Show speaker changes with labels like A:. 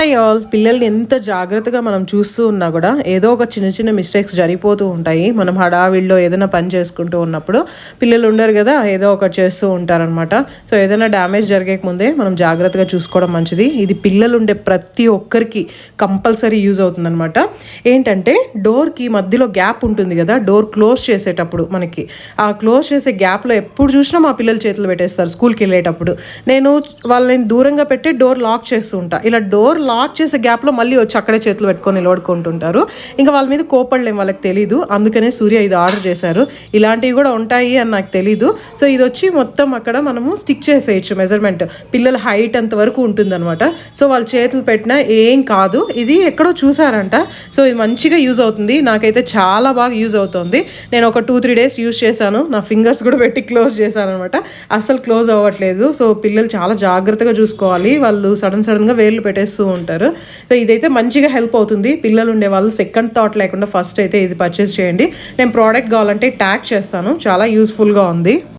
A: Hi all. పిల్లల్ని ఎంత జాగ్రత్తగా మనం చూస్తూ ఉన్నా కూడా ఏదో ఒక చిన్న చిన్న మిస్టేక్స్ జరిగిపోతూ ఉంటాయి. మనం హడావిడిలో ఏదైనా పని చేసుకుంటూ ఉన్నప్పుడు పిల్లలు ఉండరు కదా, ఏదో ఒకటి చేస్తూ ఉంటారనమాట. సో ఏదైనా డ్యామేజ్ జరిగేక ముందే మనం జాగ్రత్తగా చూసుకోవడం మంచిది. ఇది పిల్లలు ఉండే ప్రతి ఒక్కరికి కంపల్సరీ యూజ్ అవుతుందన్నమాట. ఏంటంటే డోర్కి మధ్యలో గ్యాప్ ఉంటుంది కదా, డోర్ క్లోజ్ చేసేటప్పుడు మనకి ఆ క్లోజ్ చేసే గ్యాప్లో ఎప్పుడు చూసినా మా పిల్లలు చేతులు పెట్టేస్తారు స్కూల్కి వెళ్ళేటప్పుడు. నేను వాళ్ళని దూరంగా పెట్టి డోర్ లాక్ చేస్తూ ఉంటా. ఇలా డోర్ లాక్ చేసే గ్యాప్లో మళ్ళీ వచ్చి అక్కడే చేతులు పెట్టుకొని నిలబడుకుంటుంటారు. ఇంకా వాళ్ళ మీద కోపడలేం, వాళ్ళకి తెలీదు. అందుకనే సూర్య ఇది ఆర్డర్ చేశారు. ఇలాంటివి కూడా ఉంటాయి అని నాకు తెలీదు. సో ఇది వచ్చి మొత్తం అక్కడ మనము స్టిక్ చేసేయచ్చు. మెజర్మెంట్ పిల్లల హైట్ అంత వరకు ఉంటుందన్నమాట. సో వాళ్ళు చేతులు పెట్టినా ఏం కాదు. ఇది ఎక్కడో చూసారంట. సో ఇది మంచిగా యూజ్ అవుతుంది. నాకైతే చాలా బాగా యూజ్ అవుతుంది. నేను ఒక 2-3 డేస్ యూజ్ చేశాను. నా ఫింగర్స్ కూడా పెట్టి క్లోజ్ చేశాను అనమాట. అస్సలు క్లోజ్ అవ్వట్లేదు. సో పిల్లలు చాలా జాగ్రత్తగా చూసుకోవాలి. వాళ్ళు సడన్గా వేళ్ళు పెట్టేస్తూ ఉంటారు. సో ఇదైతే మంచిగా హెల్ప్ అవుతుంది. పిల్లలు ఉండే వాళ్ళు సెకండ్ థాట్ లేకుండా ఫస్ట్ అయితే ఇది పర్చేస్ చేయండి. నేను ప్రోడక్ట్ కావాలంటే ట్యాగ్ చేస్తాను. చాలా యూస్ఫుల్గా ఉంది.